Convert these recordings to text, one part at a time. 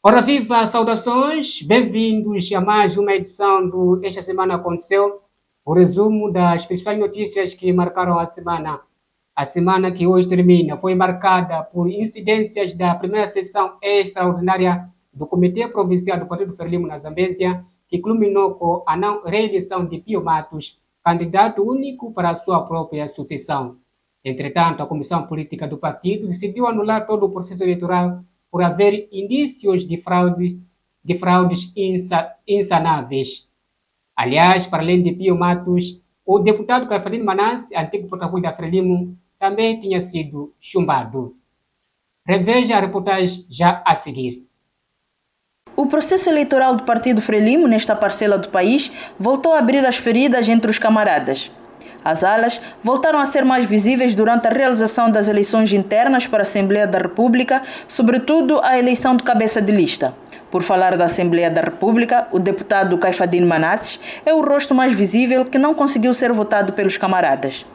Ora viva, saudações, bem-vindos a mais uma edição do Esta Semana Aconteceu, o resumo das principais notícias que marcaram a semana. A semana que hoje termina foi marcada por incidências da primeira sessão extraordinária do Comitê Provincial do Partido Frelimo na Zambésia, que culminou com a não reeleição de Pio Matos, candidato único para a sua própria sucessão. Entretanto, a Comissão Política do partido decidiu anular todo o processo eleitoral por haver indícios de fraudes insanáveis. Aliás, para além de Pio Matos, o deputado Caifadine Manassi, antigo porta-voz da Frelimo, também tinha sido chumbado. Reveja a reportagem já a seguir. O processo eleitoral do Partido Frelimo, nesta parcela do país, voltou a abrir as feridas entre os camaradas. As alas voltaram a ser mais visíveis durante a realização das eleições internas para a Assembleia da República, sobretudo a eleição de cabeça de lista. Por falar da Assembleia da República, o deputado Caifadine Manassi é o rosto mais visível que não conseguiu ser votado pelos camaradas.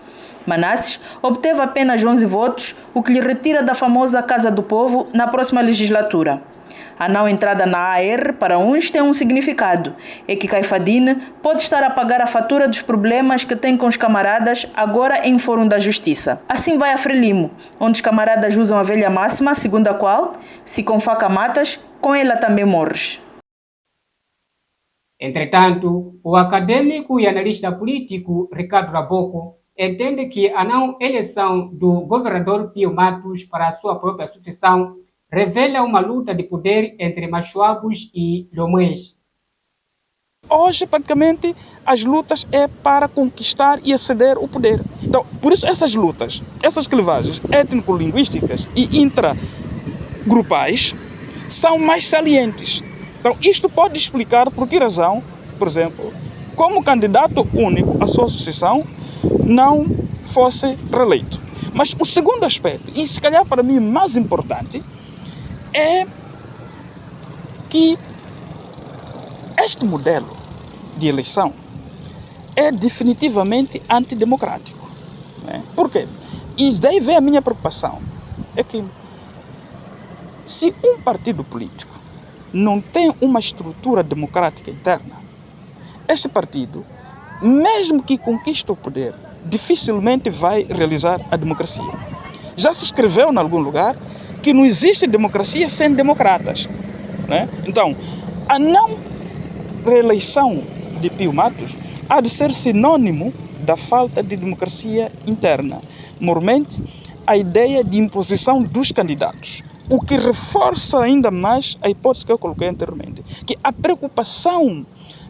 Manassi obteve apenas 11 votos, o que lhe retira da famosa Casa do Povo na próxima legislatura. A não entrada na AR para uns tem um significado, é que Caifadine pode estar a pagar a fatura dos problemas que tem com os camaradas agora em Fórum da Justiça. Assim vai a Frelimo, onde os camaradas usam a velha máxima, segundo a qual, se com faca matas, com ela também morres. Entretanto, o acadêmico e analista político Ricardo Raboco entende que a não eleição do governador Pio Matos para a sua própria sucessão revela uma luta de poder entre machuabos e lomões. Hoje, praticamente, as lutas é para conquistar e aceder ao poder. Então, por isso essas lutas, essas clivagens étnico-linguísticas e intragrupais são mais salientes. Então, isto pode explicar por que razão, por exemplo, como candidato único à sua sucessão, não fosse reeleito. Mas o segundo aspecto, e se calhar para mim mais importante, é que este modelo de eleição é definitivamente antidemocrático. Né? Por quê? E daí vem a minha preocupação. É que se um partido político não tem uma estrutura democrática interna, este partido, mesmo que conquiste o poder, dificilmente vai realizar a democracia. Já se escreveu em algum lugar que não existe democracia sem democratas. Né? Então, a não reeleição de Pio Matos há de ser sinônimo da falta de democracia interna. Normalmente, a ideia de imposição dos candidatos, o que reforça ainda mais a hipótese que eu coloquei anteriormente, que a preocupação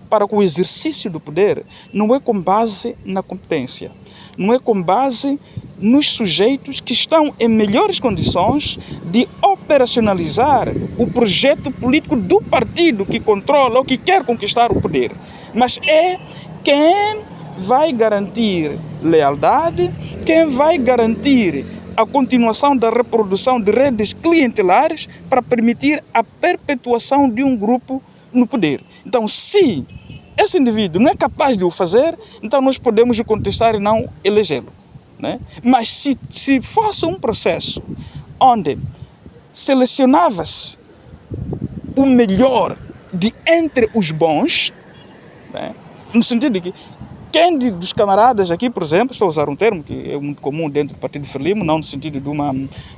para com o exercício do poder não é com base na competência, não é com base nos sujeitos que estão em melhores condições de operacionalizar o projeto político do partido que controla ou que quer conquistar o poder. Mas é quem vai garantir lealdade, quem vai garantir a continuação da reprodução de redes clientelares para permitir a perpetuação de um grupo no poder. Então, se esse indivíduo não é capaz de o fazer, então nós podemos o contestar e não elegê-lo. Né? Mas se fosse um processo onde selecionava-se o melhor de entre os bons, né? No sentido de que quem dos camaradas aqui, por exemplo, estou a usar um termo que é muito comum dentro do Partido Frelimo, não no sentido de uma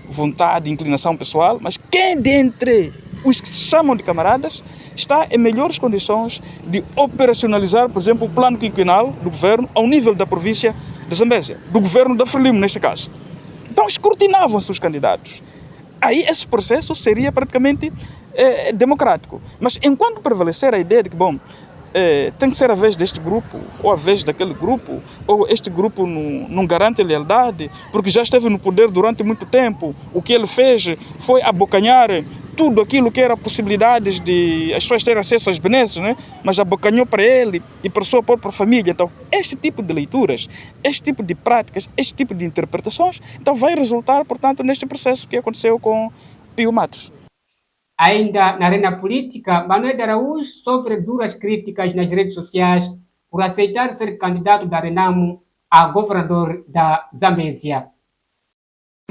vontade, inclinação pessoal, mas quem dentre os que se chamam de camaradas está em melhores condições de operacionalizar, por exemplo, o plano quinquenal do governo ao nível da província de Zambésia, do governo da Frelimo, neste caso. Então, escrutinavam-se os candidatos. Aí esse processo seria praticamente democrático. Mas enquanto prevalecer a ideia de que, tem que ser a vez deste grupo, ou a vez daquele grupo, ou este grupo não garante lealdade, porque já esteve no poder durante muito tempo, o que ele fez foi abocanhar tudo aquilo que era possibilidades de as pessoas terem acesso às benesses, né? Mas abocanhou para ele e para a sua própria família. Então, este tipo de leituras, este tipo de práticas, este tipo de interpretações, então vai resultar, portanto, neste processo que aconteceu com Pio Matos. Ainda na arena política, Manuel de Araújo sofre duras críticas nas redes sociais por aceitar ser candidato da Renamo a governador da Zambésia.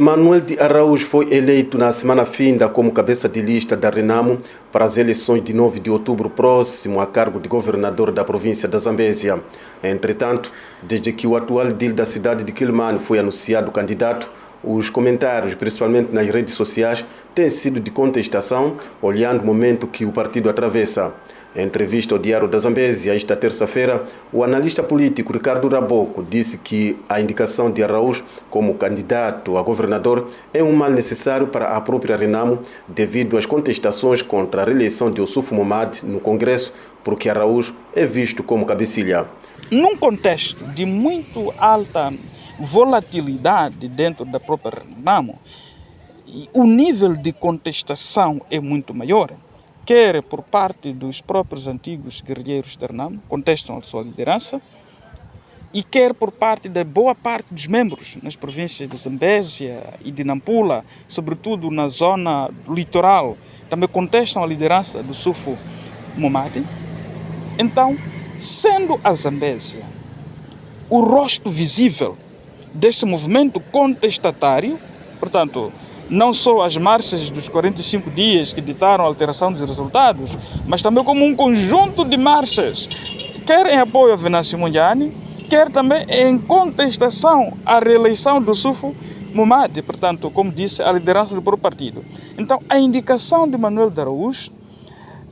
Manuel de Araújo foi eleito na semana finda como cabeça de lista da Renamo para as eleições de 9 de outubro próximo a cargo de governador da província da Zambésia. Entretanto, desde que o atual edil da cidade de Quelimane foi anunciado candidato, os comentários, principalmente nas redes sociais, têm sido de contestação, olhando o momento que o partido atravessa. Em entrevista ao Diário da Zambésia, esta terça-feira, o analista político Ricardo Raboco disse que a indicação de Araújo como candidato a governador é um mal necessário para a própria Renamo devido às contestações contra a reeleição de Ossufo Momad no Congresso, porque Araújo é visto como cabecilha. Num contexto de muito alta volatilidade dentro da própria Renamo, o nível de contestação é muito maior. Quer por parte dos próprios antigos guerrilheiros da Renamo, contestam a sua liderança, e quer por parte da boa parte dos membros nas províncias de Zambésia e de Nampula, sobretudo na zona litoral, também contestam a liderança do Ossufo Momad. Então, sendo a Zambésia o rosto visível deste movimento contestatário, portanto, não só as marchas dos 45 dias que ditaram a alteração dos resultados, mas também como um conjunto de marchas, quer em apoio a Venâncio Mondlane, quer também em contestação à reeleição do Ossufo Momad, portanto, como disse, a liderança do próprio partido. Então, a indicação de Manuel de Araújo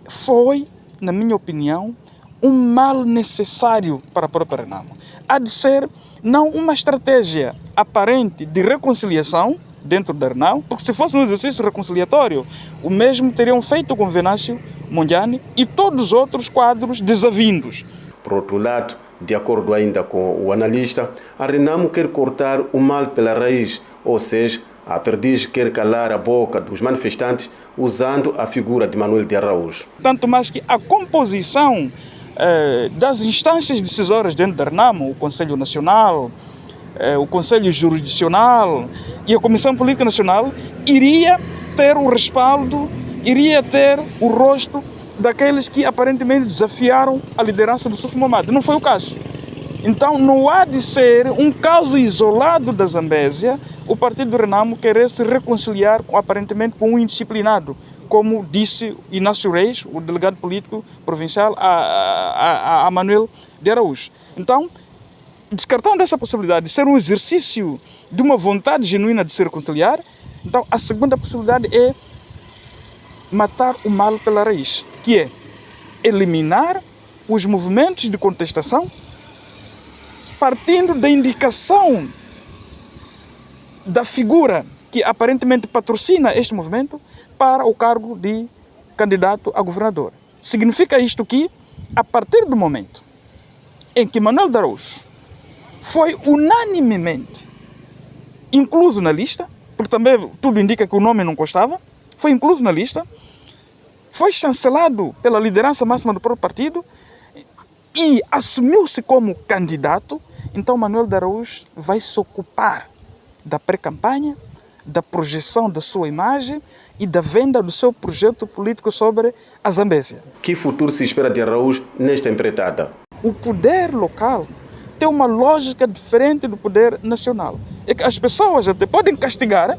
foi, na minha opinião, um mal necessário para a própria Renamo. Há de ser não uma estratégia aparente de reconciliação dentro da Renamo, porque se fosse um exercício reconciliatório, o mesmo teriam feito com Venâncio Mondlane e todos os outros quadros desavindos. Por outro lado, de acordo ainda com o analista, a Renamo quer cortar o mal pela raiz, ou seja, a Perdiz quer calar a boca dos manifestantes usando a figura de Manuel de Araújo. Tanto mais que a composição das instâncias decisórias dentro da Renamo, o Conselho Nacional, o Conselho Jurisdicional e a Comissão Política Nacional, iria ter o respaldo, iria ter o rosto daqueles que aparentemente desafiaram a liderança do Ossufo Momad. Não foi o caso. Então não há de ser um caso isolado da Zambésia o partido do Renamo querer se reconciliar aparentemente com um indisciplinado, como disse Inácio Reis, o delegado político provincial, a Manuel de Araújo. Então, descartando essa possibilidade de ser um exercício de uma vontade genuína de se reconciliar, então a segunda possibilidade é matar o mal pela raiz, que é eliminar os movimentos de contestação partindo da indicação da figura que aparentemente patrocina este movimento para o cargo de candidato a governador. Significa isto que, a partir do momento em que Manuel de Araújo foi unanimemente incluso na lista, porque também tudo indica que o nome não constava, foi incluso na lista, foi chancelado pela liderança máxima do próprio partido e assumiu-se como candidato, então Manuel de Araújo vai se ocupar da pré-campanha, da projeção da sua imagem e da venda do seu projeto político sobre a Zambésia. Que futuro se espera de Araújo nesta empreitada? O poder local tem uma lógica diferente do poder nacional. É que as pessoas até podem castigar,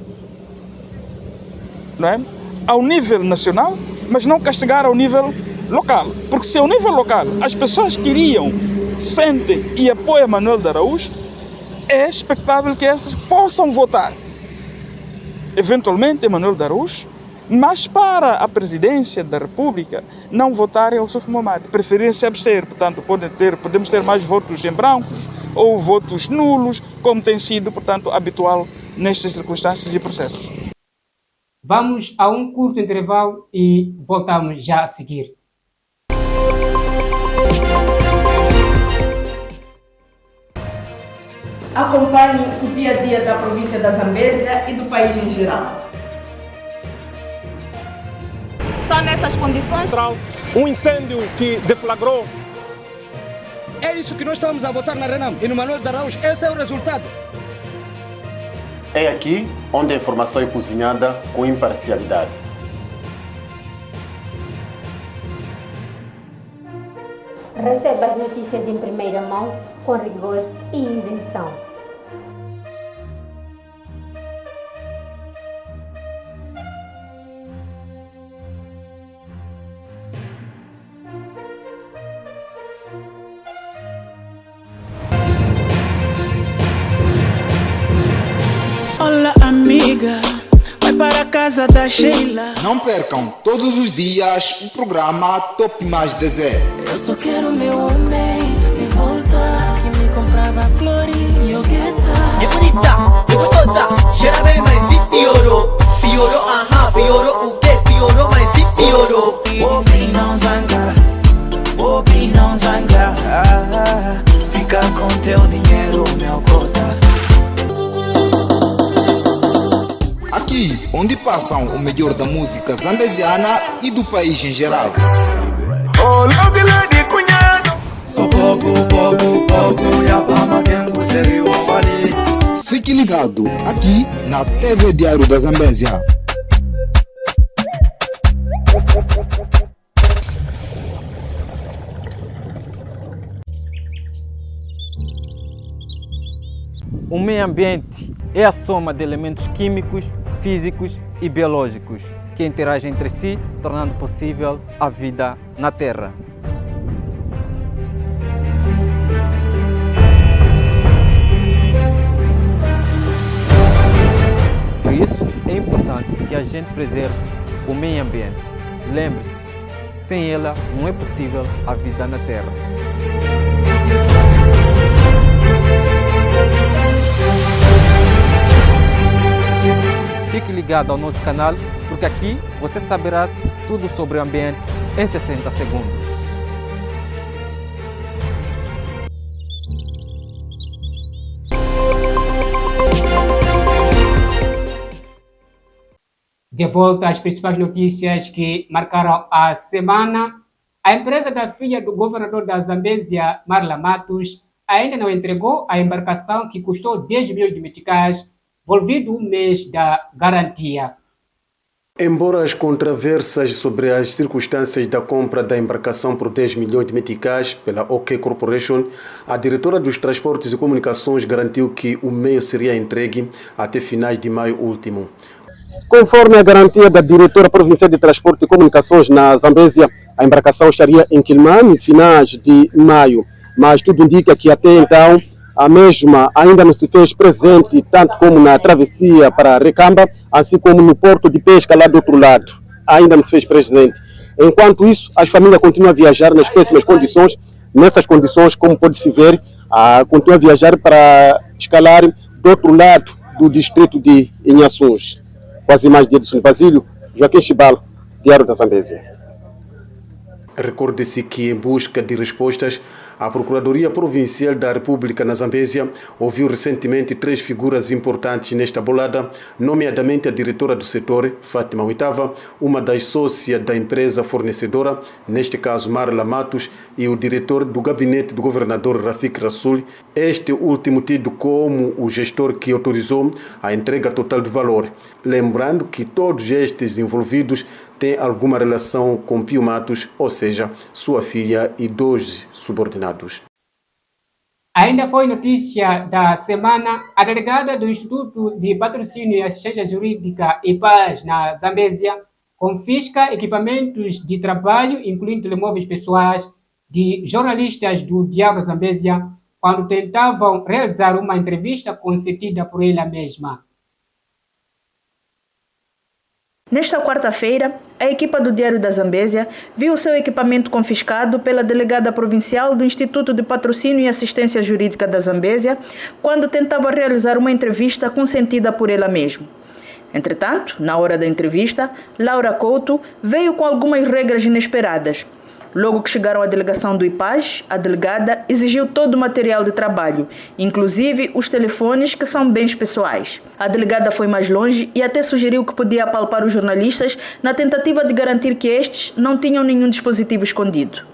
não é, ao nível nacional, mas não castigar ao nível local. Porque se ao nível local as pessoas queriam, sentem e apoiam Manuel de Araújo, é expectável que essas possam votar eventualmente Manuel de Araújo, mas para a presidência da República não votarem ao Ossufo Momad, preferirem se abster. Portanto, podemos ter mais votos em brancos ou votos nulos, como tem sido, portanto, habitual nestas circunstâncias e processos. Vamos a um curto intervalo e voltamos já a seguir. Acompanhe o dia a dia da província da Zambésia e do país em geral. Só nessas condições, um incêndio que deflagrou. É isso que nós estamos a votar na Renamo e no Manuel de Araújo. Esse é o resultado. É aqui onde a informação é cozinhada com imparcialidade. Receba as notícias em primeira mão, com rigor e isenção. amiga, vai para a casa da Sheila. Não percam todos os dias o programa Top Mais Deser. Eu só quero meu homem de volta, que me comprava flores e yogueta. É bonita, é gostosa, cheira bem, mas e piorou. Piorou, aham, piorou o quê? Piorou, mas e piorou. Bobi não zanga, Bobi não zanga. Fica com teu dinheiro, meu cota. Aqui, onde passam o melhor da música zambesiana e do país em geral. Fique ligado aqui na TV Diário da Zambésia. O meio ambiente é a soma de elementos químicos, físicos e biológicos que interagem entre si, tornando possível a vida na Terra. Por isso, é importante que a gente preserve o meio ambiente. Lembre-se, sem ela não é possível a vida na Terra. Fique ligado ao nosso canal, porque aqui você saberá tudo sobre o ambiente em 60 segundos. De volta às principais notícias que marcaram a semana, a empresa da filha do governador da Zambésia, Marla Matos, ainda não entregou a embarcação que custou 10 milhões de meticais, envolvido um mês da garantia. Embora as controvérsias sobre as circunstâncias da compra da embarcação por 10 milhões de meticais pela OK Corporation, a diretora dos Transportes e Comunicações garantiu que o meio seria entregue até finais de maio último. Conforme a garantia da diretora provincial de Transporte e Comunicações na Zambésia, a embarcação estaria em Quilmane em finais de maio, mas tudo indica que até então a mesma ainda não se fez presente, tanto como na travessia para Recamba, assim como no porto de pesca lá do outro lado. Ainda não se fez presente. Enquanto isso, as famílias continuam a viajar nas péssimas condições. Nessas condições, como pode-se ver, continuam a viajar para escalar do outro lado do distrito de Inhaçuns. Com as imagens de Edson Basílio, Joaquim Chibalo, Diário da Zambésia. Recorde-se que, em busca de respostas, a Procuradoria Provincial da República na Zambésia ouviu recentemente 3 figuras importantes nesta bolada, nomeadamente a diretora do setor, Fátima Oitava, uma das sócias da empresa fornecedora, neste caso Marla Matos, e o diretor do gabinete do governador Rafik Rassoul, este último tido como o gestor que autorizou a entrega total do valor. Lembrando que todos estes envolvidos têm alguma relação com Pio Matos, ou seja, sua filha e 2 subordinados. Ainda foi notícia da semana, a delegada do Instituto de Patrocínio e Assistência Jurídica IPAS na Zambésia confisca equipamentos de trabalho, incluindo telemóveis pessoais, de jornalistas do Diário da Zambésia, quando tentavam realizar uma entrevista concedida por ela mesma. Nesta quarta-feira, a equipa do Diário da Zambésia viu seu equipamento confiscado pela delegada provincial do Instituto de Patrocínio e Assistência Jurídica da Zambésia, quando tentava realizar uma entrevista consentida por ela mesma. Entretanto, na hora da entrevista, Laura Couto veio com algumas regras inesperadas. Logo que chegaram à delegação do IPAS, a delegada exigiu todo o material de trabalho, inclusive os telefones, que são bens pessoais. A delegada foi mais longe e até sugeriu que podia apalpar os jornalistas na tentativa de garantir que estes não tinham nenhum dispositivo escondido.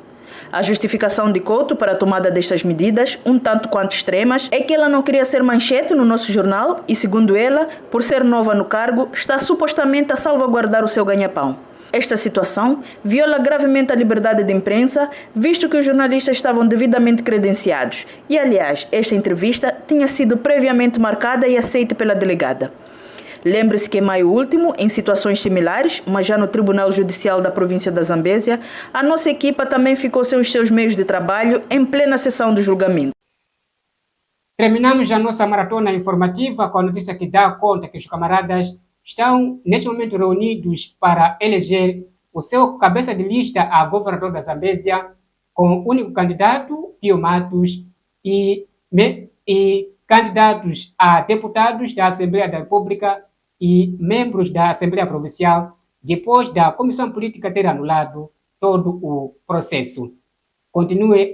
A justificação de Couto para a tomada destas medidas, um tanto quanto extremas, é que ela não queria ser manchete no nosso jornal e, segundo ela, por ser nova no cargo, está supostamente a salvaguardar o seu ganha-pão. Esta situação viola gravemente a liberdade de imprensa, visto que os jornalistas estavam devidamente credenciados. E, aliás, esta entrevista tinha sido previamente marcada e aceita pela delegada. Lembre-se que em maio último, em situações similares, mas já no Tribunal Judicial da província da Zambésia, a nossa equipa também ficou sem os seus meios de trabalho em plena sessão do julgamento. Terminamos a nossa maratona informativa com a notícia que dá conta que os camaradas estão, neste momento, reunidos para eleger o seu cabeça de lista a governador da Zambésia, com o único candidato, Pio Matos, e candidatos a deputados da Assembleia da República e membros da Assembleia Provincial, depois da Comissão Política ter anulado todo o processo. Continue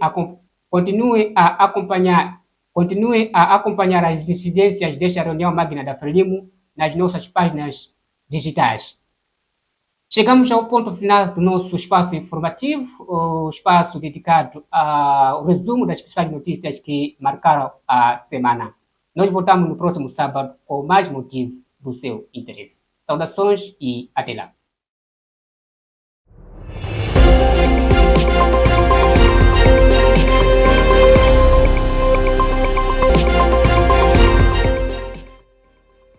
a acompanhar as incidências desta reunião magna da Frelimo nas nossas páginas digitais. Chegamos ao ponto final do nosso espaço informativo, o espaço dedicado ao resumo das principais notícias que marcaram a semana. Nós voltamos no próximo sábado com mais motivo do seu interesse. Saudações e até lá.